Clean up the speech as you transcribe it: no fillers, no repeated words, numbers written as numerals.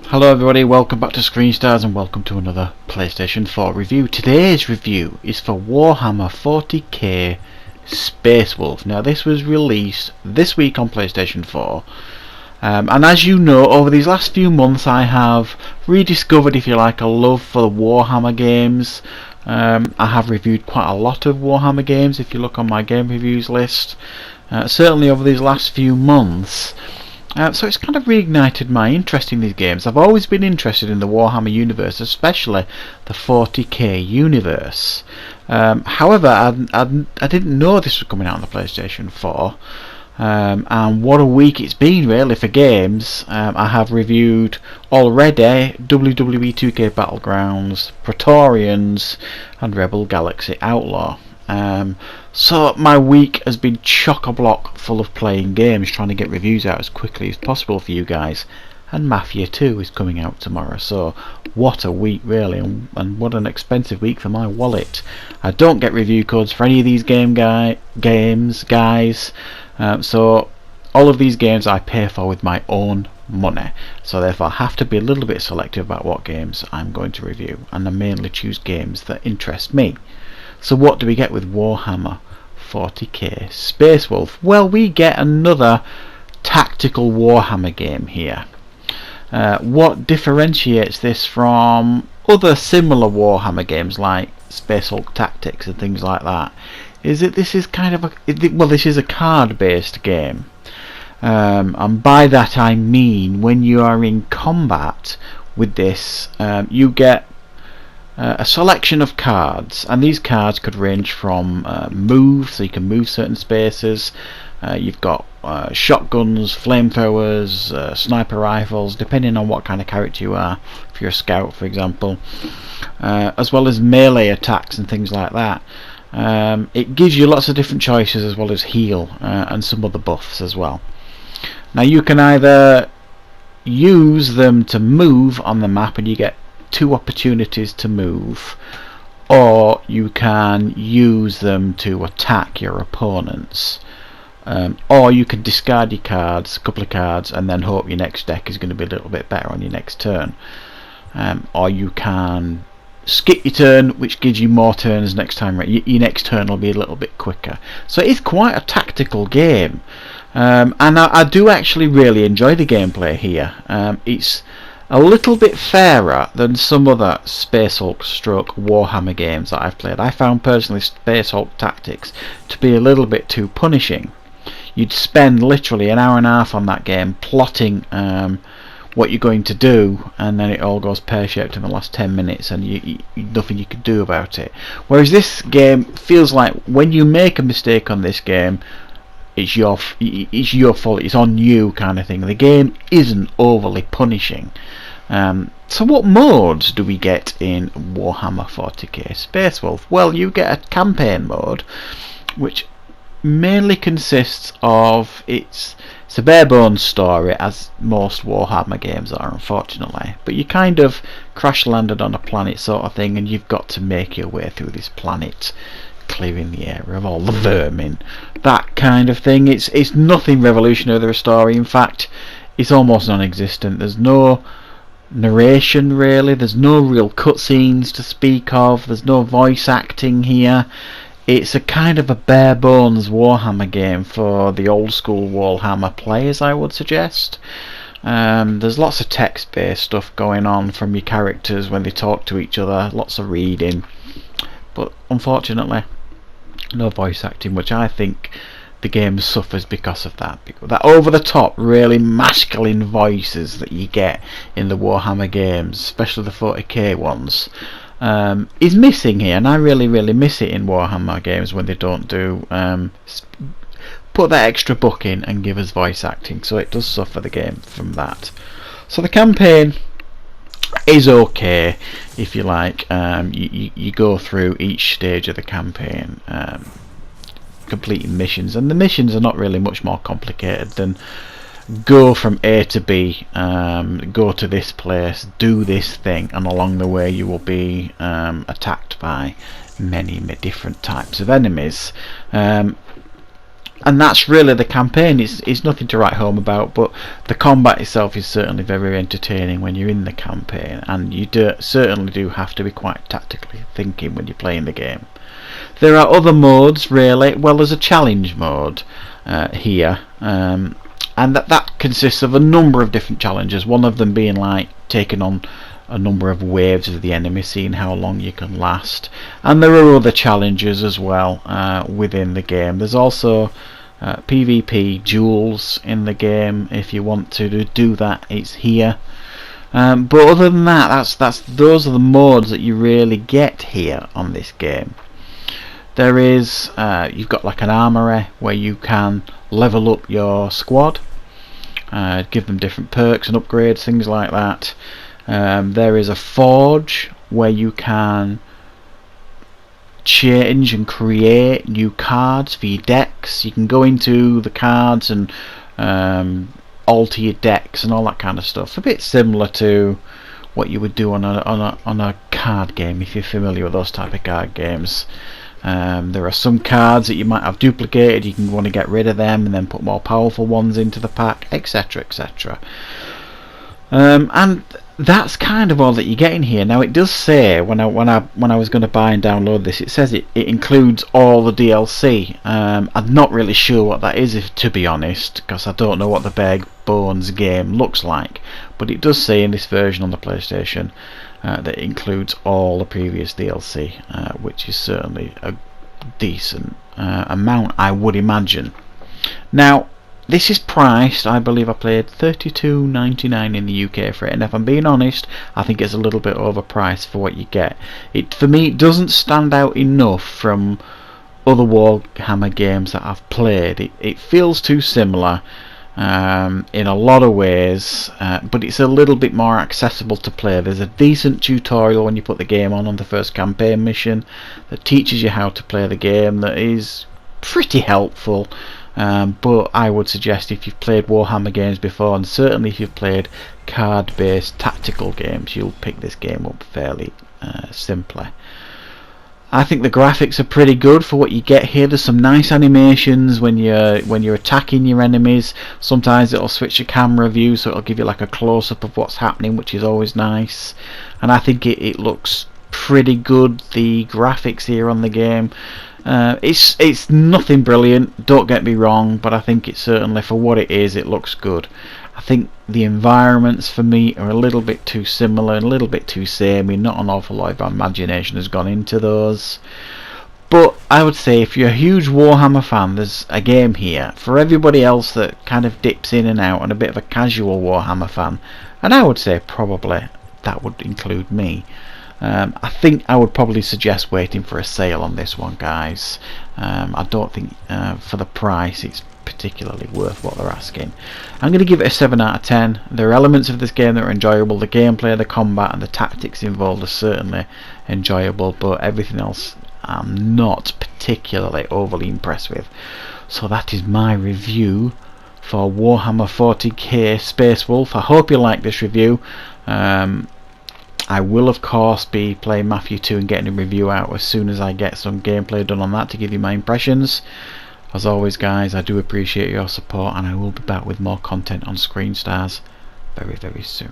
Hello everybody, welcome back to Screen Stars and welcome to another PlayStation 4 review. Today's review is for Warhammer 40k Space Wolf. Now this was released this week on PlayStation 4 and as you know, over these last few months I have rediscovered, if you like, a love for the Warhammer games. I have reviewed quite a lot of Warhammer games if you look on my game reviews list, certainly over these last few months. So it's kind of reignited my interest in these games. I've always been interested in the Warhammer universe, especially the 40k universe. However, I didn't know this was coming out on the PlayStation 4. And what a week it's been really for games. I have reviewed already WWE 2K Battlegrounds, Praetorians and Rebel Galaxy Outlaw. So my week has been chock-a-block full of playing games, trying to get reviews out as quickly as possible for you guys. And Mafia 2 is coming out tomorrow, so what a week really, and what an expensive week for my wallet. I don't get review codes for any of these games, guys. So all of these games I pay for with my own money, so therefore I have to be a little bit selective about what games I'm going to review, and I mainly choose games that interest me. So what do we get with Warhammer 40k Space Wolf? Well, we get another tactical Warhammer game here. What differentiates this from other similar Warhammer games like Space Hulk Tactics and things like that is that this is kind of this is a card-based game, and by that I mean when you are in combat with this, you get a selection of cards, and these cards could range from move, so you can move certain spaces. You've got shotguns, flamethrowers, sniper rifles, depending on what kind of character you are, if you're a scout for example, as well as melee attacks and things like that. It gives you lots of different choices, as well as heal and some other buffs as well. Now you can either use them to move on the map, and you get 2 opportunities to move, or you can use them to attack your opponents, or you can discard your cards, a couple of cards, and then hope your next deck is going to be a little bit better on your next turn, or you can skip your turn, which gives you more turns next time. Your next turn will be a little bit quicker. So it's quite a tactical game, and I do actually really enjoy the gameplay here. It's a little bit fairer than some other Space Hulk stroke Warhammer games that I've played. I found personally Space Hulk Tactics to be a little bit too punishing. You'd spend literally an hour and a half on that game plotting what you're going to do, and then it all goes pear-shaped in the last 10 minutes, and nothing you could do about it. Whereas this game feels like when you make a mistake on this game, it's your fault, it's on you kind of thing. The game isn't overly punishing. So what modes do we get in Warhammer 40k Space Wolf? Well, you get a campaign mode, which mainly consists of it's a bare bones story, as most Warhammer games are, unfortunately, but you kind of crash landed on a planet sort of thing, and you've got to make your way through this planet, clearing the area of all the vermin, that kind of thing. It's nothing revolutionary with the story. In fact, it's almost non-existent. There's no narration really, there's no real cutscenes to speak of, there's no voice acting here. It's a kind of a bare bones Warhammer game for the old school Warhammer players, I would suggest. There's lots of text based stuff going on from your characters when they talk to each other, lots of reading, but unfortunately no voice acting, which I think the game suffers because of that. That over the top, really masculine voices that you get in the Warhammer games, especially the 40k ones, is missing here, and I really miss it in Warhammer games when they don't do put that extra book in and give us voice acting, so it does suffer the game from that. So the campaign is okay, if you like. You go through each stage of the campaign, completing missions, and the missions are not really much more complicated than go from A to B, go to this place, do this thing, and along the way you will be attacked by many different types of enemies. and that's really the campaign. It's nothing to write home about, but the combat itself is certainly very entertaining when you're in the campaign, and you certainly do have to be quite tactically thinking when you're playing the game. There are other modes, really. Well, there's a challenge mode here, and that consists of a number of different challenges, one of them being like taking on a number of waves of the enemy, seeing how long you can last. And there are other challenges as well within the game. There's also PvP duels in the game. If you want to do that, it's here. But other than that, those are the modes that you really get here on this game. There is you've got like an armory where you can level up your squad, give them different perks and upgrades, things like that. There is a forge where you can change and create new cards for your decks. You can go into the cards and alter your decks and all that kind of stuff. A bit similar to what you would do on a card game, if you're familiar with those type of card games. There are some cards that you might have duplicated. You can want to get rid of them and then put more powerful ones into the pack, etc., etc. And that's kind of all that you get in here. Now, it does say when I was going to buy and download this, it says it includes all the DLC. I'm not really sure what that is, to be honest, because I don't know what the bare bones game looks like. But it does say in this version on the PlayStation that it includes all the previous DLC, which is certainly a decent amount, I would imagine. Now, this is priced, I believe I paid $32.99 in the UK for it, and if I'm being honest, I think it's a little bit overpriced for what you get. For me, it doesn't stand out enough from other Warhammer games that I've played. It feels too similar in a lot of ways, but it's a little bit more accessible to play. There's a decent tutorial when you put the game on the first campaign mission that teaches you how to play the game, that is pretty helpful. But I would suggest, if you've played Warhammer games before, and certainly if you've played card-based tactical games, you'll pick this game up fairly simply. I think the graphics are pretty good for what you get here. There's some nice animations when you're attacking your enemies. Sometimes it'll switch your camera view, so it'll give you like a close-up of what's happening, which is always nice. And I think it looks pretty good, the graphics here on the game. It's nothing brilliant, don't get me wrong, but I think it's certainly, for what it is, it looks good. I think the environments for me are a little bit too similar and a little bit too samey. Not an awful lot of imagination has gone into those. But I would say, if you're a huge Warhammer fan, there's a game here. For everybody else that kind of dips in and out and a bit of a casual Warhammer fan, and I would say probably that would include me, I think I would probably suggest waiting for a sale on this one, guys. I don't think for the price it's particularly worth what they're asking. I'm going to give it a 7 out of 10. There are elements of this game that are enjoyable. The gameplay, the combat and the tactics involved are certainly enjoyable, but everything else I'm not particularly overly impressed with. So that is my review for Warhammer 40k Space Wolf. I hope you like this review. I will of course be playing Matthew 2 and getting a review out as soon as I get some gameplay done on that to give you my impressions. As always, guys, I do appreciate your support, and I will be back with more content on Screen Stars very, very soon.